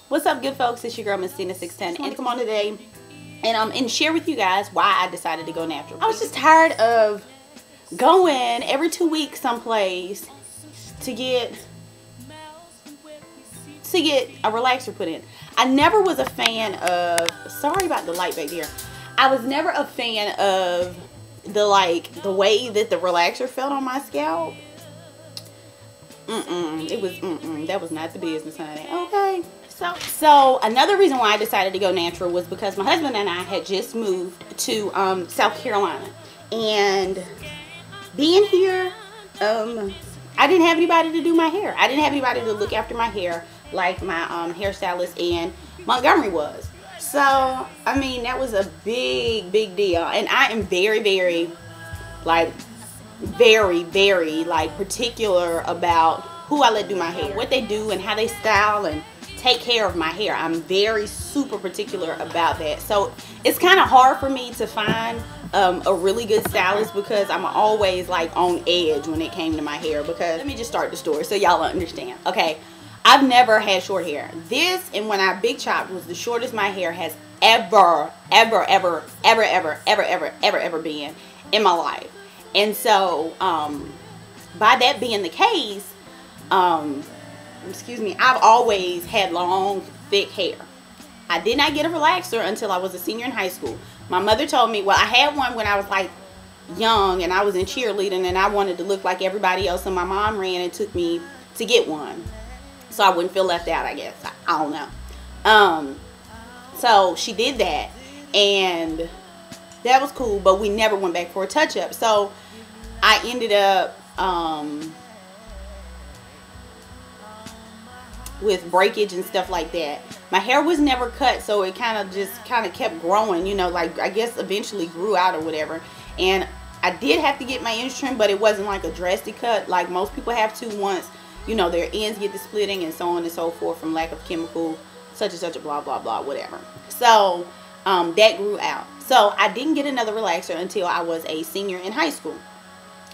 What's up, good folks? It's your girl MsDena610, and come on today and share with you guys why I decided to go natural. I was just tired of going every 2 weeks someplace to get a relaxer put in. I never was a fan of, sorry about the light back there. I was never a fan of the way that the relaxer felt on my scalp. That was not the business, honey. Okay. So another reason why I decided to go natural was because my husband and I had just moved to South Carolina, and being here, I didn't have anybody to do my hair. I didn't have anybody to look after my hair like my hairstylist in Montgomery was. So I mean, that was a big deal, and I am very particular about who I let do my hair, what they do, and how they style and take care of my hair. I'm very super particular about that. So it's kind of hard for me to find a really good stylist because I'm always like on edge when it came to my hair. Because let me just start the story so y'all understand. Okay, I've never had short hair. This, and when I big chopped, was the shortest my hair has ever been in my life. And so by that being the case, excuse me, I've always had long, thick hair. I did not get a relaxer until I was a senior in high school. My mother told me, well, I had one when I was like young and I was in cheerleading and I wanted to look like everybody else, and my mom ran and took me to get one so I wouldn't feel left out, I guess. I don't know. So she did that, and that was cool, but we never went back for a touch-up. So I ended up with breakage and stuff like that. My hair was never cut, so it kind of kept growing, you know, like I guess eventually grew out or whatever. And I did have to get my ends trimmed, but it wasn't like a drastic cut like most people have to once, you know, their ends get to splitting and so on and so forth from lack of chemical such and such a blah blah blah whatever. So that grew out. So I didn't get another relaxer until I was a senior in high school.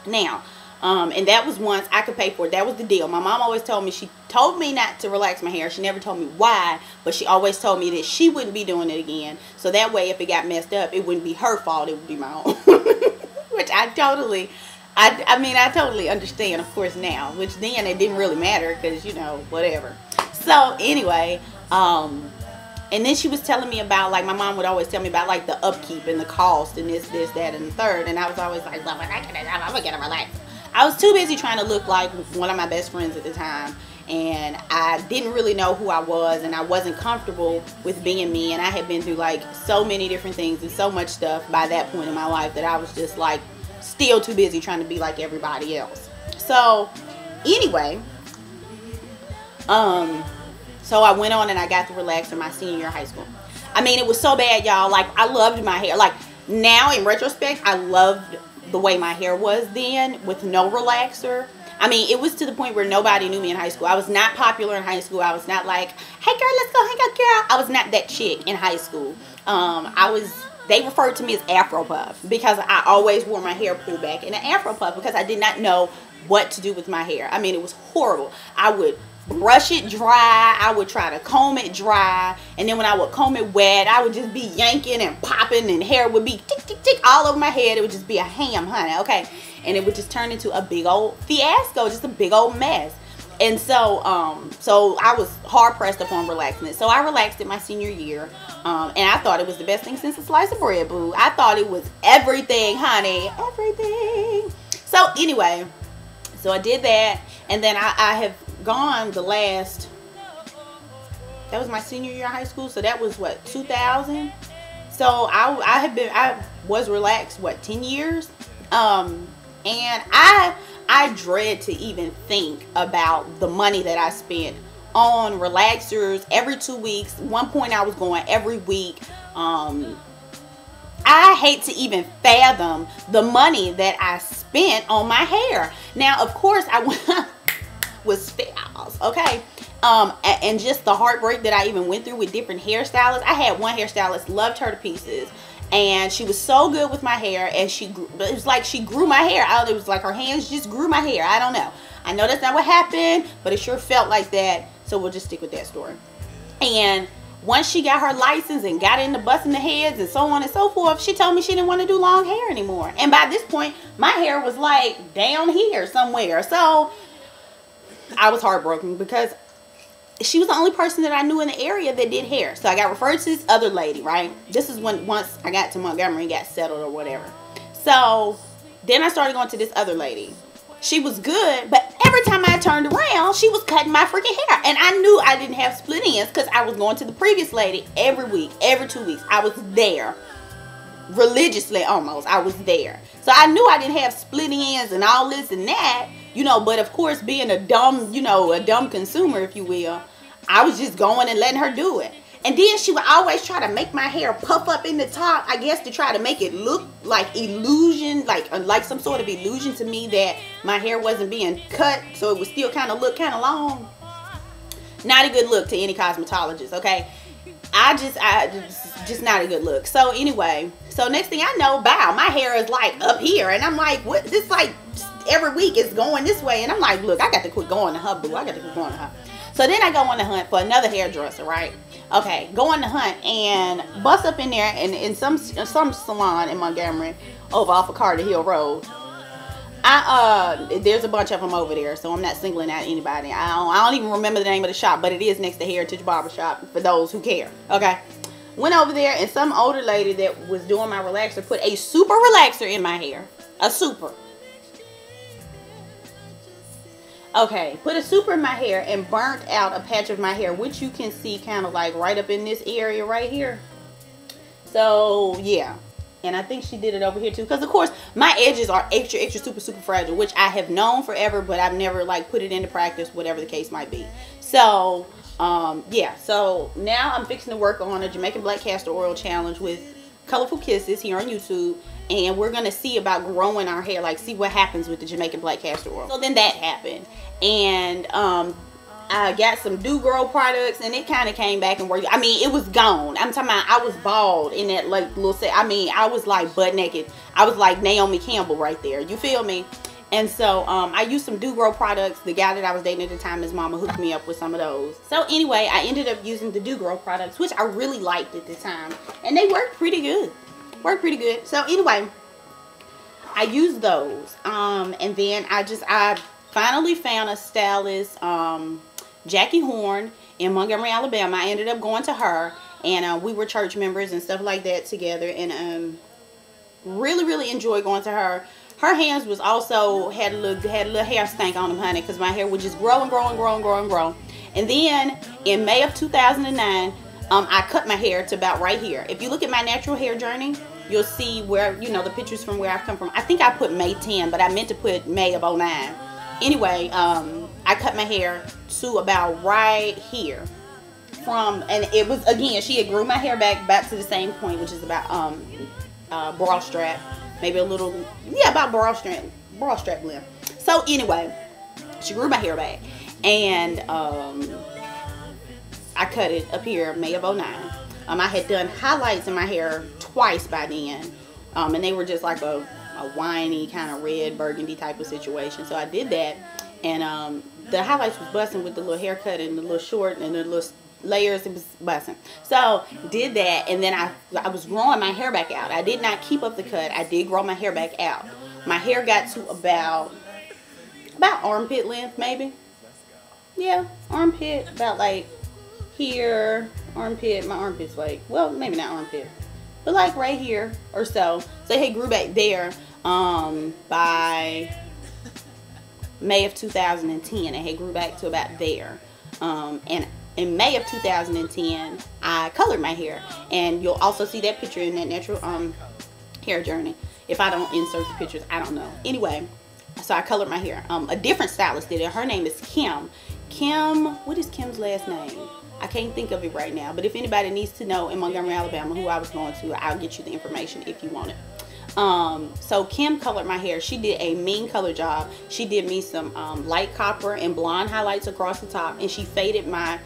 Now and that was once I could pay for it. That was the deal. My mom always told me, she told me not to relax my hair. She never told me why, but she always told me that she wouldn't be doing it again. So that way, if it got messed up, it wouldn't be her fault. It would be my own. Which I totally understand, of course, now. Which then it didn't really matter because, you know, whatever. So anyway, and then she was telling me about, like, my mom would always tell me about, like, the upkeep and the cost and this, that, and the third. And I was always like, well, when I get it, I'm going to get a relaxer. I was too busy trying to look like one of my best friends at the time, and I didn't really know who I was, and I wasn't comfortable with being me, and I had been through like so many different things and so much stuff by that point in my life that I was just like still too busy trying to be like everybody else. So anyway, so I went on and I got the relaxer my senior year of high school. I mean, it was so bad, y'all. Like, I loved my hair. Like, now in retrospect, I loved the way my hair was then with no relaxer. I mean, it was to the point where nobody knew me in high school. I was not popular in high school. I was not like, hey girl, let's go hang out, girl. I was not that chick in high school. They referred to me as Afro Puff because I always wore my hair pulled back in an Afro Puff because I did not know what to do with my hair. I mean, it was horrible. I would brush it dry, I would try to comb it dry, and then when I would comb it wet, I would just be yanking and popping, and hair would be tick tick tick all over my head. It would just be a ham, honey, okay? And it would just turn into a big old fiasco, just a big old mess. And so so I was hard pressed upon relaxing it. So I relaxed it my senior year, and I thought it was the best thing since a slice of bread, boo. I thought it was everything, honey, everything. So anyway, so I did that, and then I have gone the last, that was my senior year of high school, so that was what, 2000. So I was relaxed, what, 10 years. And I dread to even think about the money that I spent on relaxers every 2 weeks. One point I was going every week. I hate to even fathom the money that I spent on my hair. Now, of course, I was styles, okay, and just the heartbreak that I even went through with different hairstylists. I had one hairstylist, loved her to pieces, and she was so good with my hair, and it was like she grew my hair out. It was like her hands just grew my hair. I don't know. I know that's not what happened, but it sure felt like that. So we'll just stick with that story. And once she got her license and got into busting the heads and so on and so forth, she told me she didn't want to do long hair anymore. And by this point, my hair was like down here somewhere. So I was heartbroken because she was the only person that I knew in the area that did hair. So I got referred to this other lady, right? This is when once I got to Montgomery and got settled or whatever. So then I started going to this other lady. She was good, but every time I turned around, she was cutting my freaking hair. And I knew I didn't have split ends because I was going to the previous lady every week, every 2 weeks. I was there. Religiously almost. I was there. So I knew I didn't have split ends and all this and that, you know, but of course being a dumb, you know, a dumb consumer, if you will, I was just going and letting her do it. And then she would always try to make my hair puff up in the top, I guess to try to make it look like illusion, like some sort of illusion to me that my hair wasn't being cut, so it would still kind of look kind of long. Not a good look to any cosmetologist, okay? Just not a good look. So anyway, so next thing I know, bow, my hair is like up here, and I'm like, what? This like every week is going this way, and I'm like, look, I got to quit going to her, boo. I got to quit going to her. So then I go on the hunt for another hairdresser, right? Okay, go on the hunt and bust up in there in some salon in Montgomery over off of Carter Hill Road. There's a bunch of them over there, so I'm not singling out anybody. I don't even remember the name of the shop, but it is next to Heritage Barbershop for those who care. Okay, went over there and some older lady that was doing my relaxer put a super relaxer in my hair. A super. Okay, put a super in my hair and burnt out a patch of my hair, which you can see kind of like right up in this area right here. So yeah, and I think she did it over here too, because of course my edges are extra super fragile, which I have known forever, but I've never like put it into practice, whatever the case might be. So yeah, so now I'm fixing to work on a Jamaican Black Castor Oil challenge with Colorful Kisses here on YouTube. And we're going to see about growing our hair, like see what happens with the Jamaican Black Castor Oil. So then that happened. And I got some Do Grow products and it kind of came back and worked. I mean, it was gone. I'm talking about I was bald in that like little set. I mean, I was like butt naked. I was like Naomi Campbell right there. You feel me? And so I used some Do Grow products. The guy that I was dating at the time, his mama hooked me up with some of those. So anyway, I ended up using the Do Grow products, which I really liked at the time. And they worked pretty good. So anyway, I used those. And then I finally found a stylist, Jackie Horn in Montgomery, Alabama. I ended up going to her, and we were church members and stuff like that together, and really enjoyed going to her. Her hands was also had a little hair stank on them, honey, because my hair would just grow and grow. And then in May of 2009, I cut my hair to about right here. If you look at my natural hair journey, you'll see where, you know, the pictures from where I've come from. I think I put May 10, but I meant to put May of 09. Anyway, I cut my hair to about right here. And it was, again, she had grew my hair back to the same point, which is about bra strap. Maybe a little, yeah, about bra strap length. So anyway, she grew my hair back. And I cut it up here May of 09. I had done highlights in my hair twice by then, and they were just like a whiny kind of red burgundy type of situation. So I did that, and the highlights was busting with the little haircut and the little short and the little layers. It was busting. So did that, and then I was growing my hair back out. I did not keep up the cut. I did grow my hair back out. My hair got to about armpit length, maybe. Yeah, armpit, about like here. Armpit, my armpit's like, well, maybe not armpit, but like right here or so. So it grew back there by May of 2010. It had grew back to about there. And in May of 2010, I colored my hair, and you'll also see that picture in that natural hair journey. If I don't insert the pictures, I don't know. Anyway, so I colored my hair. A different stylist did it. Her name is Kim. What is Kim's last name? I can't think of it right now, but if anybody needs to know in Montgomery, Alabama, who I was going to, I'll get you the information if you want it. So Kim colored my hair. She did a mean color job. She did me some light copper and blonde highlights across the top, and she faded my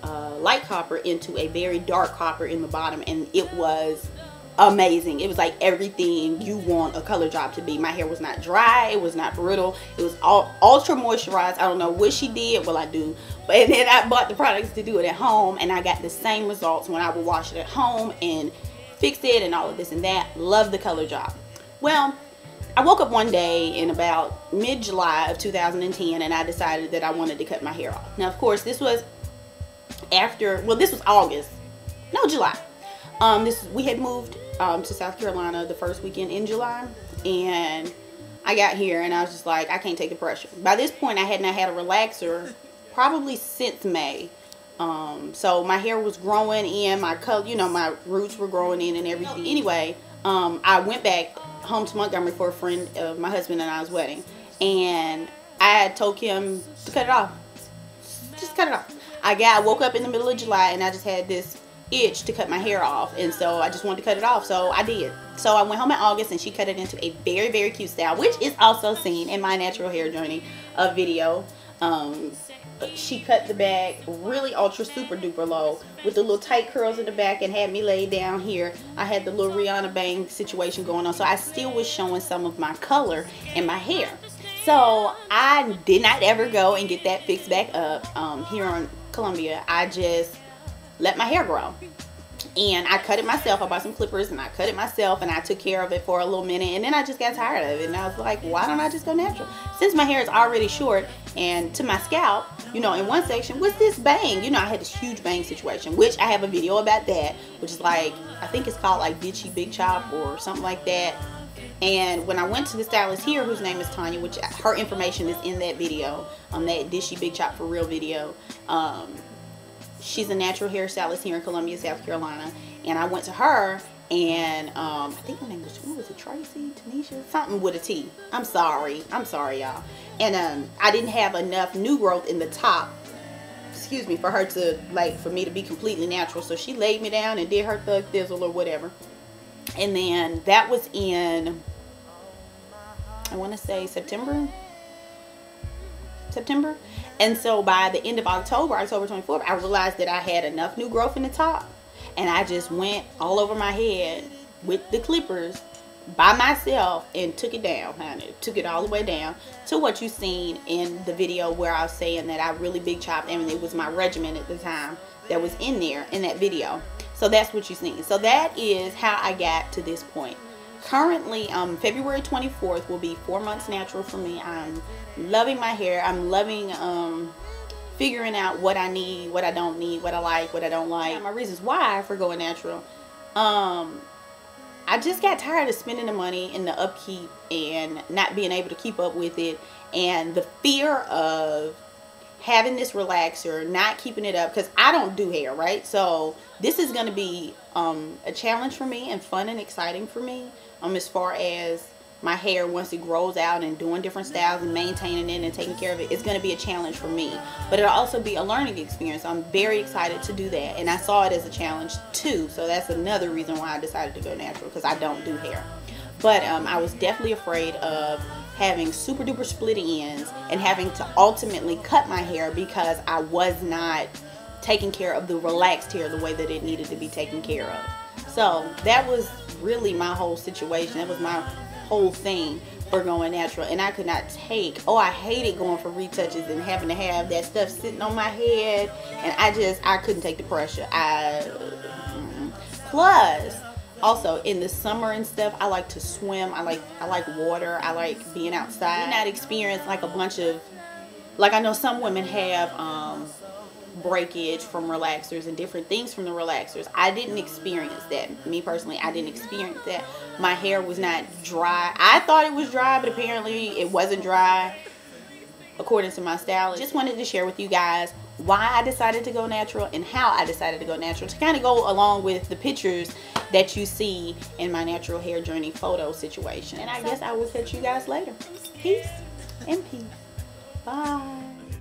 light copper into a very dark copper in the bottom, and it was amazing. It was like everything you want a color drop to be. My hair was not dry, it was not brittle, it was all ultra moisturized. I don't know what she did, well I do, and then I bought the products to do it at home, and I got the same results when I would wash it at home and fix it and all of this and that. Love the color drop. Well, I woke up one day in about mid-July of 2010 and I decided that I wanted to cut my hair off. Now of course this was after, well this was August, no, July. We had moved to South Carolina the first weekend in July, and I got here and I was just like, I can't take the pressure. By this point I had not had a relaxer probably since May. So my hair was growing in, my color, you know, my roots were growing in and everything. Anyway, I went back home to Montgomery for a friend of my husband and I's wedding, and I had told him to cut it off. Just cut it off. I woke up in the middle of July and I just had this itch to cut my hair off, and so I just wanted to cut it off, so I did. So I went home in August and she cut it into a very, very cute style, which is also seen in my natural hair journey video. She cut the back really ultra super duper low with the little tight curls in the back and had me laid down here. I had the little Rihanna bang situation going on, so I still was showing some of my color in my hair. So I did not ever go and get that fixed back up here in Columbia. I just let my hair grow, and I cut it myself. I bought some clippers and I cut it myself, and I took care of it for a little minute, and then I just got tired of it, and I was like, why don't I just go natural? Since my hair is already short, and to my scalp, you know, in one section was this bang. You know, I had this huge bang situation, which I have a video about that, which is like, I think it's called like Did She Big Chop or something like that. And when I went to the stylist here, whose name is Tanya, which her information is in that video, on that Did She Big Chop for Real video. She's a natural hairstylist here in Columbia, South Carolina, and I went to her, and I think her name was, what was it, Tracy, Tanisha, something with a T. I'm sorry y'all. And I didn't have enough new growth in the top, excuse me, for her to, like, for me to be completely natural. So she laid me down and did her thug thizzle or whatever, and then that was in, I want to say September. And so by the end of October 24th, I realized that I had enough new growth in the top, and I just went all over my head with the clippers by myself and took it down, honey. Took it all the way down to what you seen in the video where I was saying that I really big chopped, and it was my regimen at the time that was in there in that video. So that's what you seen. So that is how I got to this point. Currently, February 24th will be 4 months natural for me. I'm loving my hair. I'm loving figuring out what I need, what I don't need, what I like, what I don't like. My reasons why for going natural. I just got tired of spending the money and the upkeep and not being able to keep up with it, and the fear of having this relaxer, not keeping it up, because I don't do hair, right? So this is going to be a challenge for me and fun and exciting for me, as far as my hair once it grows out and doing different styles and maintaining it and taking care of it. It's going to be a challenge for me, but it'll also be a learning experience. I'm very excited to do that, and I saw it as a challenge too, so that's another reason why I decided to go natural, because I don't do hair. But I was definitely afraid of having super duper split ends and having to ultimately cut my hair because I was not taking care of the relaxed hair the way that it needed to be taken care of. So that was really my whole situation. That was my whole thing for going natural, and I could not take, I hated going for retouches and having to have that stuff sitting on my head, and I couldn't take the pressure. Plus also in the summer and stuff, I like to swim. I like water. I like being outside. I did not experience like a bunch of, like, I know some women have breakage from relaxers and different things from the relaxers. I didn't experience that. Me personally, I didn't experience that. My hair was not dry. I thought it was dry, but apparently it wasn't dry according to my stylist. Just wanted to share with you guys why I decided to go natural and how I decided to go natural, to kind of go along with the pictures that you see in my natural hair journey photo situation. And I guess I will catch you guys later. Peace and peace. Bye.